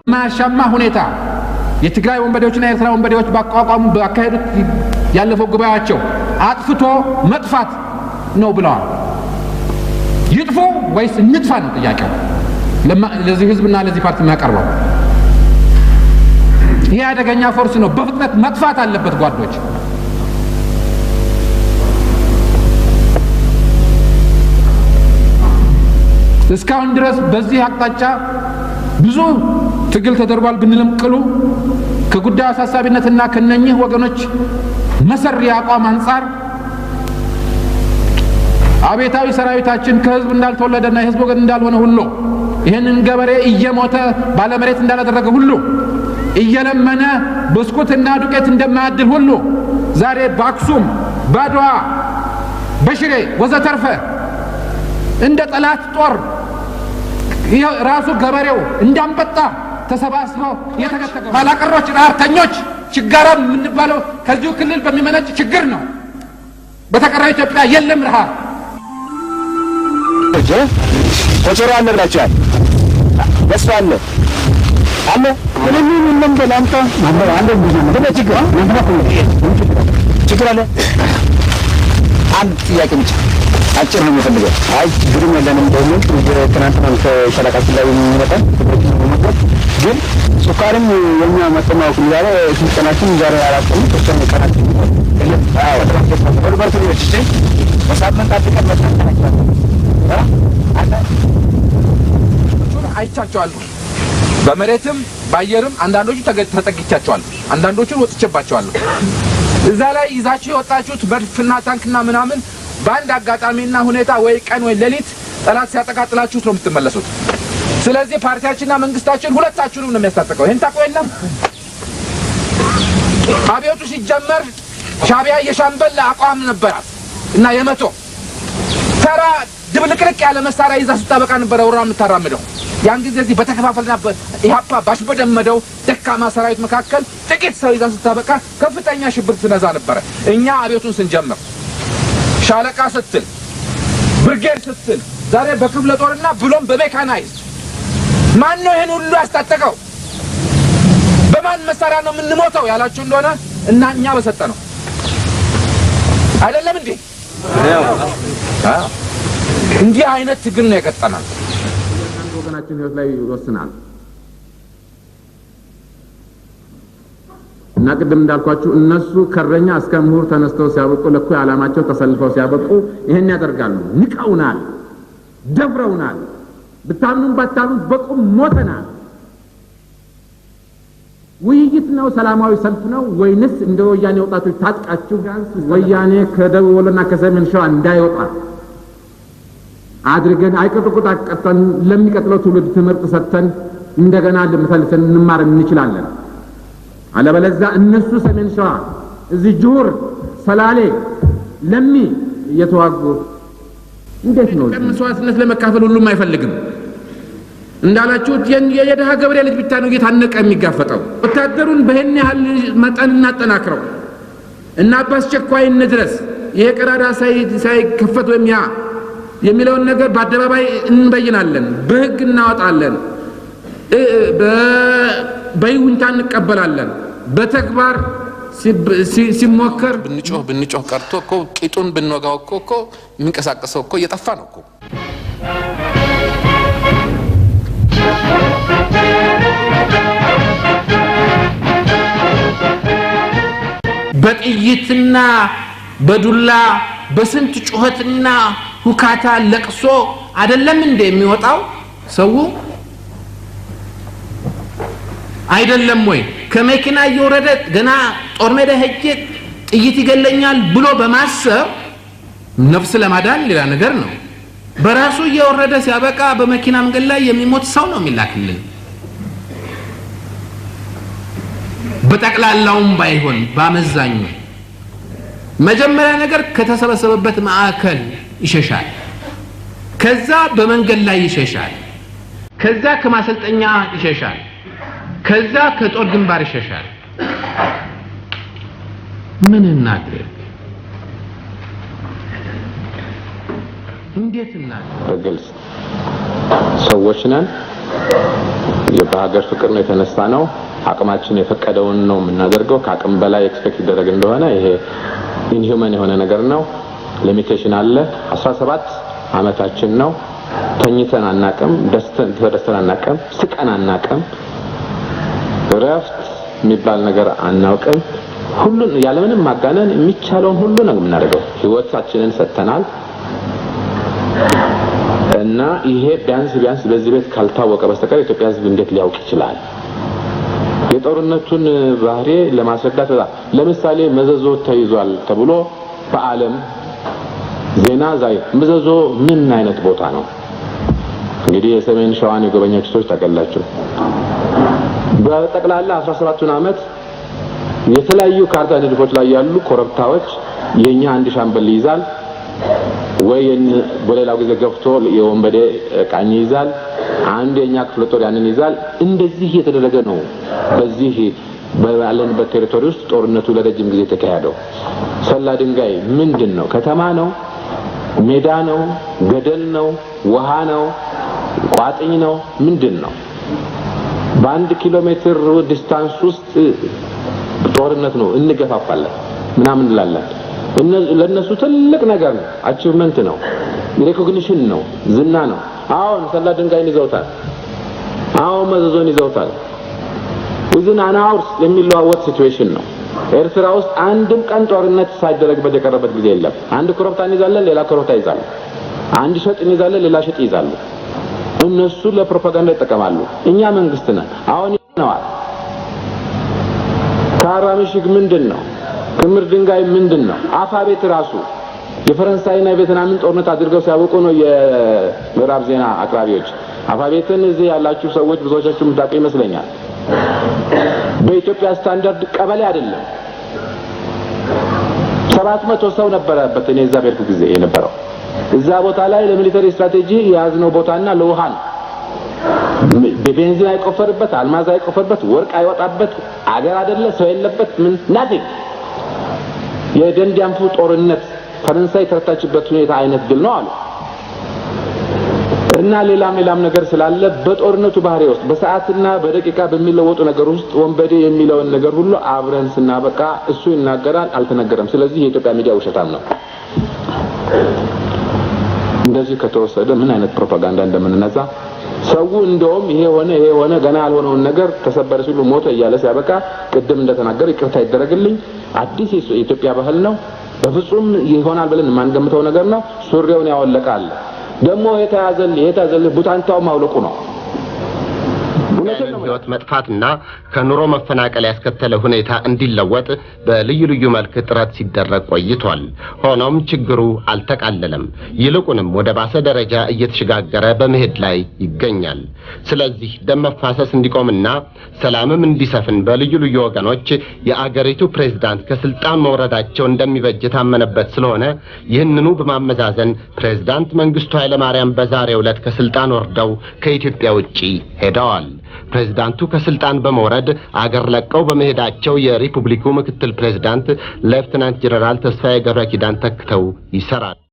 ማሻማ ሁኔታ የትግራይ ወንበዴዎችና የኤርትራ ወንበዴዎች ባቋቋሙ ባካሄዱት ያለፈው ጉባኤያቸው አጥፍቶ መጥፋት ነው ብለዋል። ይጥፉ ወይስ እንጥፋ ነው ጥያቄው ለዚህ ህዝብና ለዚህ ፓርቲ የሚያቀርበው። ይሄ አደገኛ ፎርስ ነው፣ በፍጥነት መጥፋት አለበት ጓዶች። እስካሁን ድረስ በዚህ አቅጣጫ ብዙ ትግል ተደርጓል ብንልም ቅሉ ከጉዳዩ አሳሳቢነትና ከነኚህ ወገኖች መሰሪ አቋም አንፃር አቤታዊ ሰራዊታችን ከህዝብ እንዳልተወለደና የህዝብ ወገን እንዳልሆነ ሁሉ ይህንን ገበሬ እየሞተ ባለመሬት እንዳላደረገ ሁሉ እየለመነ ብስኩትና ዱቄት እንደማያድል ሁሉ ዛሬ በአክሱም ባድዋ በሽሬ ወዘተርፈ እንደ ጠላት ጦር ራሱ ገበሬው እንዳንበጣ ተሰባስበው የተከተከው ባላቀሮች ራርተኞች ችጋራም የምንባለው ከዚሁ ክልል በሚመነጭ ችግር ነው። በተቀረው ኢትዮጵያ የለም ረሃብ። ኮቾሮ አነግራቸዋል። ደስታ አለ አለ ምንም ምንም በላንታ ማበራ አለ ብዙ ችግር አለ። አንድ ጥያቄ ብቻ አጭር ነው የምፈልገው። አይ ችግርም የለንም ደግሞ የትናንትናው ከሸለቃችን ላይ የሚመጣው ግን ሱካርም የኛ መጠማው ይላል ስልጠናችን ዛሬ አራቀም ተሰነ ቀናት አዎ ወርበርቱ እሺ በሳምንት አጥቀን መጣናቸው አለ አይቻቸዋለሁ። በመሬትም ባየርም አንዳንዶቹ ተጠግቻቸዋል፣ አንዳንዶቹን ወጥቼባቸዋለሁ። እዛ ላይ ይዛችሁ የወጣችሁት መድፍና ታንክና ምናምን በአንድ አጋጣሚና ሁኔታ ወይ ቀን ወይ ሌሊት ጠላት ሲያጠቃጥላችሁት ነው የምትመለሱት። ስለዚህ ፓርቲያችንና መንግስታችን ሁለታችሁንም ነው የሚያስታጥቀው። ይሄን ታውቁ የለም? አብዮቱ ሲጀመር ሻዕቢያ የሻምበል አቋም ነበራት እና የመቶ ተራ ድብልቅልቅ ያለ መሳሪያ ይዛ ስታበቃ ነበር ወራ የምታራምደው። ያን ጊዜ እዚህ በተከፋፈልና ኢህአፓ ባሽበደመደው ደካማ ሰራዊት መካከል ጥቂት ሰው ይዛ ስታበቃ ከፍተኛ ሽብር ትነዛ ነበር። እኛ አብዮቱን ስንጀምር ሻለቃ ስትል ብርጌድ ስትል ዛሬ በክፍለ ጦርና ብሎም በሜካናይዝ ማን ነው ይሄን ሁሉ ያስታጠቀው? በማን መሳሪያ ነው የምንሞተው ያላችሁ እንደሆነ እና እኛ በሰጠ ነው አይደለም እንዴ? እንዲህ አይነት ትግል ነው የቀጠናል። አንድ ወገናችን ህይወት ላይ ይወስናል እና ቅድም እንዳልኳችሁ እነሱ ከረኛ እስከ ምሁር ተነስተው ሲያበቁ ለኩ ዓላማቸው ተሰልፈው ሲያበቁ ይሄን ያደርጋሉ። ንቀውናል፣ ደፍረውናል። ብታምኑም ባታምኑም በቁም ሞተናል። ውይይት ነው ሰላማዊ ሰልፍ ነው ወይንስ እንደ ወያኔ ወጣቶች ታጥቃችሁ ወያኔ ከደቡብ ወሎና ከሰሜን ሸዋ እንዳይወጣ አድርገን አይቀጥቁጥ አቀጠን ለሚቀጥለው ትውልድ ትምህርት ሰጥተን እንደገና ለምሳሌ እንማር እንችላለን። አለበለዚያ እነሱ ሰሜን ሸዋ እዚህ ጁር ሰላሌ ለሚ እየተዋጉ እንዴት ነው መስዋዕትነት ለመካፈል ሁሉም አይፈልግም። እንዳላችሁት የደሃ ገበሬ ልጅ ብቻ ነው እየታነቀ የሚጋፈጠው። ወታደሩን በህን ያህል መጠን እናጠናክረው እና በአስቸኳይ እንድረስ ይሄ ቀዳዳ ሳይከፈት ወይም ያ የሚለውን ነገር በአደባባይ እንበይናለን፣ በህግ እናወጣለን፣ በይሁንታ እንቀበላለን። በተግባር ሲሞከር ብንጮህ ቀርቶ እኮ ቂጡን ብንወጋው እኮ የሚንቀሳቀሰው እኮ እየጠፋ ነው እኮ። በጥይትና በዱላ በስንት ጩኸትና ሁካታ ለቅሶ አይደለም እንደ የሚወጣው ሰው አይደለም ወይ? ከመኪና እየወረደ ገና ጦር ሜዳ ሄጄ ጥይት ይገለኛል ብሎ በማሰብ ነፍስ ለማዳን ሌላ ነገር ነው። በራሱ እየወረደ ሲያበቃ በመኪና መንገድ ላይ የሚሞት ሰው ነው የሚላክልን። በጠቅላላውም ባይሆን ባመዛኙ መጀመሪያ ነገር ከተሰበሰበበት ማዕከል ይሸሻል፣ ከዛ በመንገድ ላይ ይሸሻል፣ ከዛ ከማሰልጠኛ ይሸሻል፣ ከዛ ከጦር ግንባር ይሸሻል። ምን እናድርግ? እንዴት እናድርግ? በግልጽ ሰዎች ነን። በሀገር ፍቅር ነው የተነሳ ነው። አቅማችን የፈቀደውን ነው የምናደርገው። ከአቅም በላይ ኤክስፔክት ይደረግ እንደሆነ ይሄ ኢንሂውመን የሆነ ነገር ነው። ሊሚቴሽን አለ። 17 ዓመታችን ነው። ተኝተን አናቅም፣ ተደስተን አናቅም፣ ስቀን አናቅም፣ ረፍት የሚባል ነገር አናውቅም። ሁሉን ያለምንም ማጋነን የሚቻለውን ሁሉ ነው የምናደርገው። ህይወታችንን ሰጥተናል እና ይሄ ቢያንስ በዚህ ቤት ካልታወቀ በስተቀር ኢትዮጵያ ህዝብ እንዴት ሊያውቅ ይችላል? የጦርነቱን ባህሪ ለማስረዳት ለምሳሌ መዘዞ ተይዟል ተብሎ በዓለም ዜና ዛይ መዘዞ ምን አይነት ቦታ ነው? እንግዲህ የሰሜን ሸዋን የጎበኛችሁ ሰዎች ታውቃላችሁ። በጠቅላላ 17 ዓመት የተለያዩ ካርታ ንድፎች ላይ ያሉ ኮረብታዎች የኛ አንድ ሻምበል ይዛል ወይ በሌላው ጊዜ ገፍቶ የወንበዴ ቃኝ ይዛል፣ አንድ የኛ ክፍለ ጦር ያንን ይዛል። እንደዚህ የተደረገ ነው። በዚህ ባለንበት ቴሪቶሪ ውስጥ ጦርነቱ ለረጅም ጊዜ ተካሄደው። ሰላ ድንጋይ ምንድነው? ከተማ ነው? ሜዳ ነው? ገደል ነው? ውሃ ነው? ቋጥኝ ነው? ምንድነው? በ1 ኪሎ ሜትር ዲስታንስ ውስጥ ጦርነት ነው። እንገፋፋለን ምናምን እንላለን። ለነሱ ትልቅ ነገር ነው። አቺቭመንት ነው። ሪኮግኒሽን ነው። ዝና ነው። አሁን ሰላ ድንጋይን ይዘውታል። አሁን መዘዞን ይዘውታል። within an hour የሚለዋወጥ ሲቹዌሽን ነው። ኤርትራ ውስጥ አንድም ቀን ጦርነት ሳይደረግበት የቀረበት ጊዜ የለም። አንድ ኮረብታን ይዛለን፣ ሌላ ኮረብታ ይዛሉ። አንድ ሸጥ ይዛለን፣ ሌላ ሸጥ ይዛሉ። እነሱ ለፕሮፓጋንዳ ይጠቀማሉ። እኛ መንግስት ነን። አሁን ይነዋል። ካራምሽግ ምንድነው? ክምር ድንጋይ ምንድነው? አፋቤት ራሱ የፈረንሳይና የቬትናምን ጦርነት አድርገው ሲያውቁ ነው የምዕራብ ዜና አቅራቢዎች። አፋቤትን እዚህ ያላችሁ ሰዎች ብዙዎቻችሁ የምታውቁ ይመስለኛል። በኢትዮጵያ ስታንዳርድ ቀበሌ አይደለም። 700 ሰው ነበረበት። እኔ እዛ በርኩ ጊዜ የነበረው እዛ ቦታ ላይ ለሚሊተሪ ስትራቴጂ የያዝነው ቦታና ለውሃን በቤንዚን አይቆፈርበት፣ አልማዝ አይቆፈርበት፣ ወርቅ አይወጣበት አገር አይደለ፣ ሰው የለበት፣ ምን ናቲንግ። የደንዲያንፉ ጦርነት ፈረንሳይ ተረታችበት ሁኔታ አይነት ድል ነው አሉ። እና ሌላም ነገር ስላለ በጦርነቱ ባህሪ ውስጥ በሰዓትና በደቂቃ በሚለወጡ ነገር ውስጥ ወንበዴ የሚለውን ነገር ሁሉ አብረን ስናበቃ እሱ ይናገራል፣ አልተነገረም። ስለዚህ የኢትዮጵያ ሚዲያ ውሸታም ነው። እንደዚህ ከተወሰደ ምን አይነት ፕሮፓጋንዳ እንደምንነዛ ሰው እንደውም ይሄ ሆነ ገና ያልሆነውን ነገር ተሰበረ ሲሉ ሞተ እያለ ሲያበቃ ቅድም እንደተናገረ ይቅርታ ይደረግልኝ አዲስ የኢትዮጵያ ባህል ነው። በፍጹም ይሆናል ብለን ማንገምተው ነገር ነው። ሱሪውን ያወለቃል ደግሞ የተያዘል ቡታንታው ማውለቁ ነው። ህይወት መጥፋትና ከኑሮ መፈናቀል ያስከተለ ሁኔታ እንዲለወጥ በልዩ መልክ ጥረት ሲደረግ ቆይቷል። ሆኖም ችግሩ አልተቃለለም። ይልቁንም ወደ ባሰ ደረጃ እየተሸጋገረ በመሄድ ላይ ይገኛል። ስለዚህ ደም መፋሰስ እንዲቆምና ሰላምም እንዲሰፍን በልዩ ወገኖች የአገሪቱ ፕሬዝዳንት ከስልጣን መውረዳቸው እንደሚበጅ ታመነበት ስለሆነ ይህንኑ በማመዛዘን ፕሬዝዳንት መንግስቱ ኃይለማርያም በዛሬው ዕለት ከስልጣን ወርደው ከኢትዮጵያ ውጪ ሄደዋል። ፕሬዝዳንቱ ከስልጣን በመውረድ አገር ለቀው በመሄዳቸው የሪፑብሊኩ ምክትል ፕሬዝዳንት ሌፍተናንት ጀነራል ተስፋዬ ገብረኪዳን ተክተው ይሰራል።